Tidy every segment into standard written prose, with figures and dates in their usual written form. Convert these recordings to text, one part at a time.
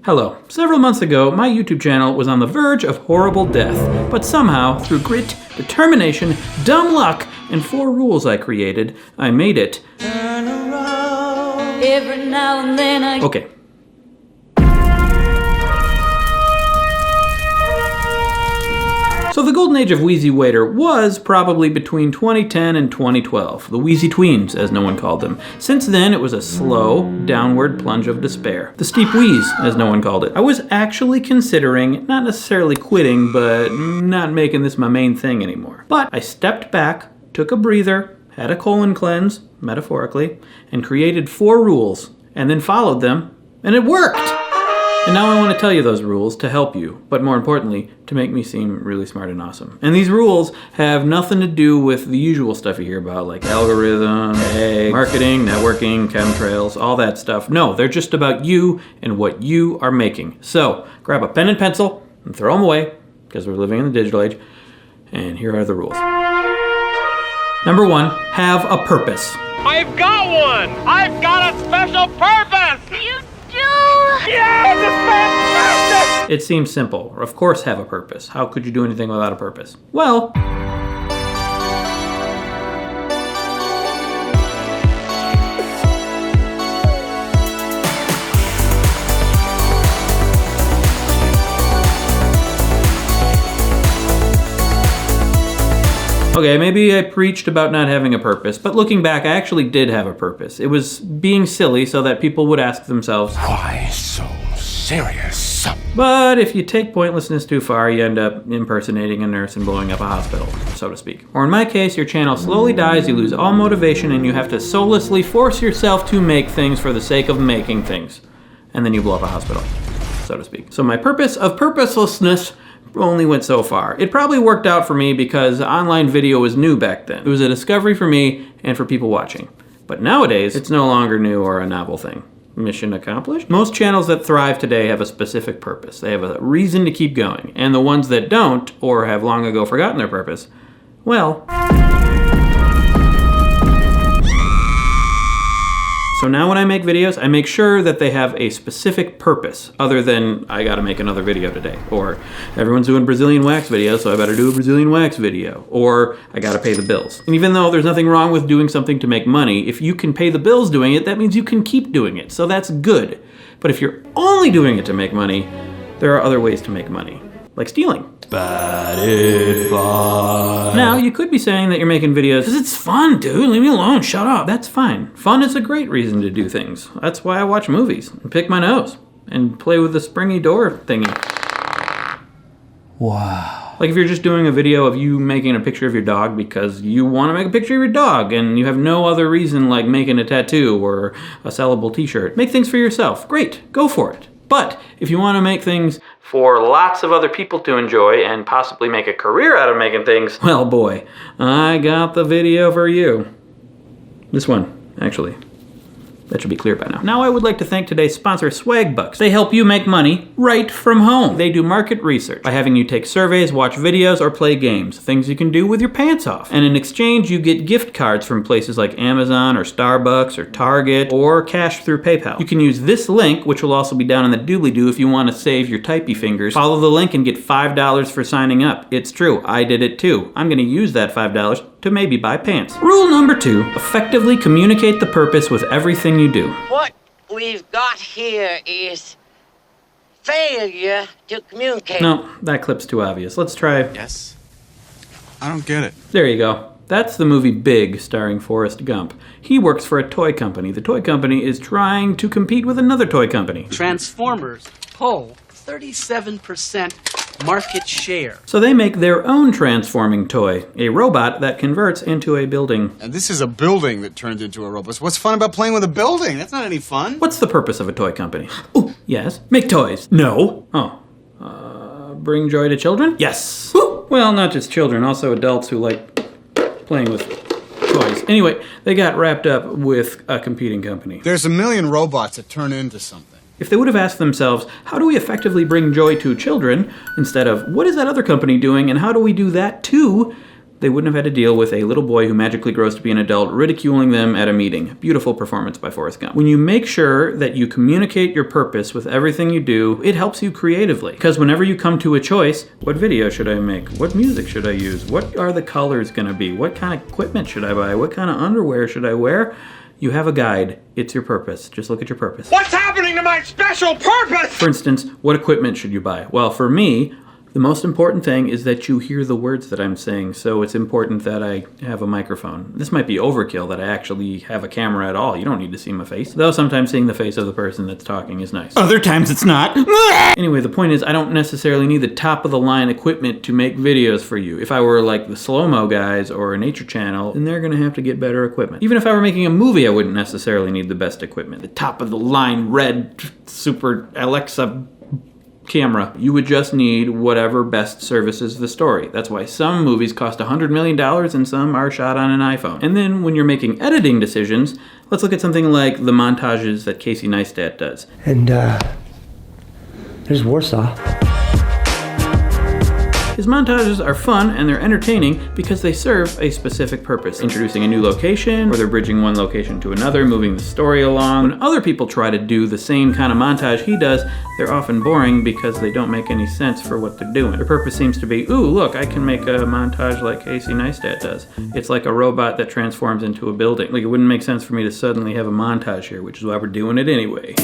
Hello. Several months ago, my YouTube channel was on the verge of horrible death, but somehow, through grit, determination, dumb luck, and 4 rules I created, I made it. Turn around. Every now and then Okay. So the golden age of WheezyWaiter was probably between 2010 and 2012, the Wheezy Tweens, as no one called them. Since then, it was a slow, downward plunge of despair. The steep wheeze, as no one called it. I was actually considering, not necessarily quitting, but not making this my main thing anymore. But I stepped back, took a breather, had a colon cleanse, metaphorically, and created 4 rules, and then followed them, and it worked! And now I want to tell you those rules to help you, but more importantly, to make me seem really smart and awesome. And these rules have nothing to do with the usual stuff you hear about, like algorithm, marketing, networking, chemtrails, all that stuff. No, they're just about you and what you are making. So, grab a pen and pencil and throw them away, because we're living in the digital age. And here are the rules. Number 1, have a purpose. I've got one! I've got a special purpose! You do? Yeah, it's fantastic! It seems simple. Of course have a purpose. How could you do anything without a purpose? Well, okay, maybe I preached about not having a purpose, but looking back, I actually did have a purpose. It was being silly so that people would ask themselves, why so serious? But if you take pointlessness too far, you end up impersonating a nurse and blowing up a hospital, so to speak. Or in my case, your channel slowly dies, you lose all motivation, and you have to soullessly force yourself to make things for the sake of making things. And then you blow up a hospital, so to speak. So my purpose of purposelessness only went so far. It probably worked out for me because online video was new back then. It was a discovery for me and for people watching. But nowadays, it's no longer new or a novel thing. Mission accomplished? Most channels that thrive today have a specific purpose. They have a reason to keep going. And the ones that don't, or have long ago forgotten their purpose, well... So now when I make videos, I make sure that they have a specific purpose, other than I gotta make another video today, or everyone's doing Brazilian wax videos, so I better do a Brazilian wax video, or I gotta pay the bills. And even though there's nothing wrong with doing something to make money, if you can pay the bills doing it, that means you can keep doing it, so that's good. But if you're only doing it to make money, there are other ways to make money, like stealing. Bad advice. Now, you could be saying that you're making videos because it's fun, dude. Leave me alone. Shut up. That's fine. Fun is a great reason to do things. That's why I watch movies and pick my nose and play with the springy door thingy. Wow. Like if you're just doing a video of you making a picture of your dog because you want to make a picture of your dog and you have no other reason like making a tattoo or a sellable t-shirt. Make things for yourself. Great. Go for it. But if you want to make things for lots of other people to enjoy and possibly make a career out of making things, well boy, I got the video for you. This one, actually. That should be clear by now. Now I would like to thank today's sponsor, Swagbucks. They help you make money right from home. They do market research by having you take surveys, watch videos, or play games. Things you can do with your pants off. And in exchange, you get gift cards from places like Amazon or Starbucks or Target or cash through PayPal. You can use this link, which will also be down in the doobly-doo if you want to save your typey fingers. Follow the link and get $5 for signing up. It's true, I did it too. I'm gonna use that $5 to maybe buy pants. Rule number 2, effectively communicate the purpose with everything you do. What we've got here is failure to communicate. No, that clip's too obvious. Let's try... Yes? I don't get it. There you go. That's the movie Big, starring Forrest Gump. He works for a toy company. The toy company is trying to compete with another toy company. Transformers pull 37% market share. So they make their own transforming toy, a robot that converts into a building. And this is a building that turned into a robot. What's fun about playing with a building? That's not any fun. What's the purpose of a toy company? Ooh, yes. Make toys. No. Oh. Bring joy to children? Yes. Ooh. Well, not just children, also adults who like playing with toys. Anyway, they got wrapped up with a competing company. There's a million robots that turn into something. If they would have asked themselves, how do we effectively bring joy to children, instead of, what is that other company doing and how do we do that too, they wouldn't have had to deal with a little boy who magically grows to be an adult ridiculing them at a meeting. Beautiful performance by Forrest Gump. When you make sure that you communicate your purpose with everything you do, it helps you creatively. Because whenever you come to a choice, what video should I make? What music should I use? What are the colors gonna be? What kind of equipment should I buy? What kind of underwear should I wear? You have a guide. It's your purpose. Just look at your purpose. What's happening to my special purpose? For instance, what equipment should you buy? Well, for me, the most important thing is that you hear the words that I'm saying, so it's important that I have a microphone. This might be overkill that I actually have a camera at all. You don't need to see my face. Though sometimes seeing the face of the person that's talking is nice. Other times it's not. Anyway, the point is I don't necessarily need the top of the line equipment to make videos for you. If I were like the slow-mo guys or a nature channel, then they're gonna have to get better equipment. Even if I were making a movie, I wouldn't necessarily need the best equipment. The top of the line red super Alexa camera. You would just need whatever best services the story. That's why some movies cost $100 million and some are shot on an iPhone. And then when you're making editing decisions, let's look at something like the montages that Casey Neistat does. And there's Warsaw. His montages are fun and they're entertaining because they serve a specific purpose. Introducing a new location, or they're bridging one location to another, moving the story along. When other people try to do the same kind of montage he does, they're often boring because they don't make any sense for what they're doing. Their purpose seems to be, ooh, look, I can make a montage like Casey Neistat does. It's like a robot that transforms into a building. Like, it wouldn't make sense for me to suddenly have a montage here, which is why we're doing it anyway.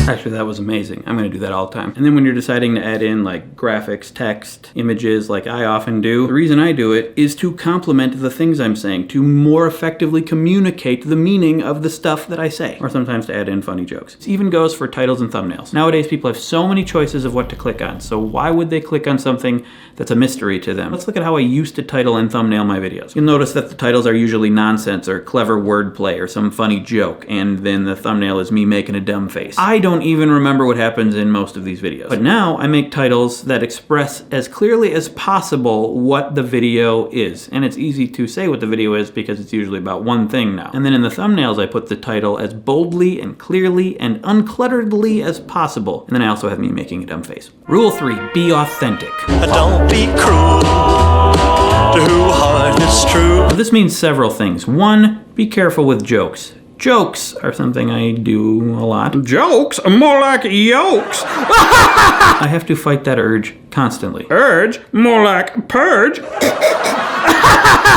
Actually, that was amazing. I'm gonna do that all the time. And then when you're deciding to add in like graphics, text, images, like I often do, the reason I do it is to complement the things I'm saying, to more effectively communicate the meaning of the stuff that I say, or sometimes to add in funny jokes. This even goes for titles and thumbnails. Nowadays, people have so many choices of what to click on, so why would they click on something that's a mystery to them? Let's look at how I used to title and thumbnail my videos. You'll notice that the titles are usually nonsense or clever wordplay or some funny joke, and then the thumbnail is me making a dumb face. I don't even remember what happens in most of these videos. But now I make titles that express as clearly as possible what the video is. And it's easy to say what the video is because it's usually about one thing now. And then in the thumbnails I put the title as boldly and clearly and unclutteredly as possible. And then I also have me making a dumb face. Rule 3, be authentic. Don't be cruel to who heart is true. Now, this means several things. 1, be careful with jokes. Jokes are something I do a lot. Jokes? More like yolks. I have to fight that urge constantly. Urge? More like purge. Of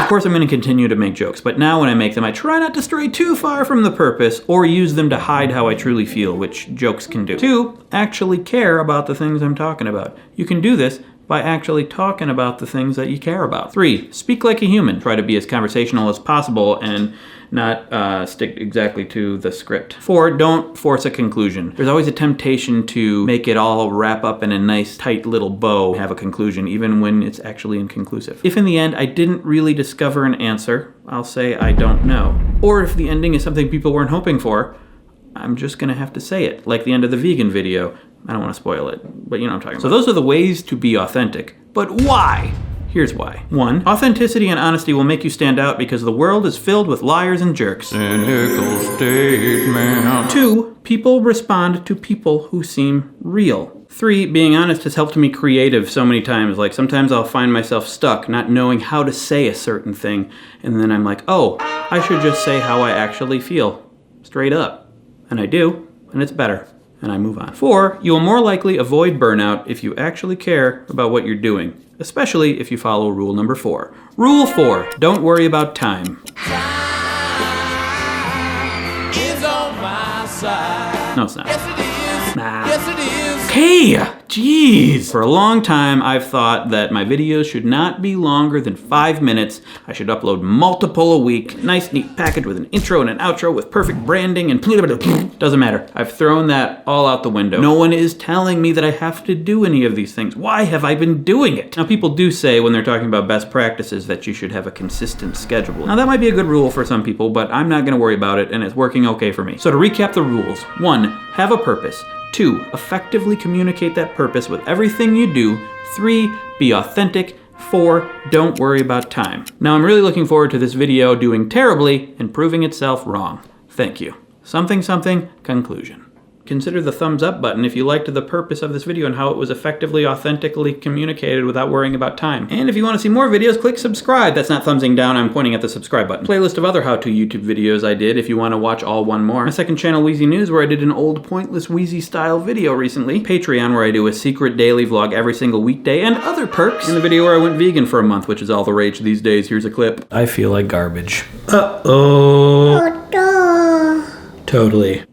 course I'm going to continue to make jokes, but now when I make them, I try not to stray too far from the purpose or use them to hide how I truly feel, which jokes can do. 2, actually care about the things I'm talking about. You can do this by actually talking about the things that you care about. 3, speak like a human. Try to be as conversational as possible and not stick exactly to the script. 4, don't force a conclusion. There's always a temptation to make it all wrap up in a nice tight little bow, have a conclusion, even when it's actually inconclusive. If in the end I didn't really discover an answer, I'll say I don't know. Or if the ending is something people weren't hoping for, I'm just gonna have to say it, like the end of the vegan video. I don't want to spoil it, but you know what I'm talking about. So those are the ways to be authentic. But why? Here's why. 1, authenticity and honesty will make you stand out because the world is filled with liars and jerks. 2, people respond to people who seem real. 3, being honest has helped me creative so many times. Like sometimes I'll find myself stuck not knowing how to say a certain thing, and then I'm like, oh, I should just say how I actually feel, straight up. And I do, and it's better. And I move on. 4, you will more likely avoid burnout if you actually care about what you're doing, especially if you follow rule number 4. Rule 4, don't worry about time. Time is on my side. No, it's not. Yes, it is. Nah. Yes, it is. Hey, jeez. For a long time, I've thought that my videos should not be longer than 5 minutes. I should upload multiple a week. Nice, neat package with an intro and an outro with perfect branding and doesn't matter. I've thrown that all out the window. No one is telling me that I have to do any of these things. Why have I been doing it? Now, people do say when they're talking about best practices that you should have a consistent schedule. Now, that might be a good rule for some people, but I'm not gonna worry about it, and it's working okay for me. So to recap the rules: 1, have a purpose. 2, effectively communicate that purpose with everything you do. 3, be authentic. 4, don't worry about time. Now I'm really looking forward to this video doing terribly and proving itself wrong. Thank you. Something, conclusion. Consider the thumbs up button if you liked the purpose of this video and how it was effectively, authentically communicated without worrying about time. And if you want to see more videos, click subscribe. That's not thumbsing down, I'm pointing at the subscribe button. Playlist of other how-to YouTube videos I did if you want to watch all one more. My second channel, Wheezy News, where I did an old pointless Wheezy style video recently. Patreon, where I do a secret daily vlog every single weekday, and other perks. In the video where I went vegan for a month, which is all the rage these days. Here's a clip. I feel like garbage. Uh-oh. Totally.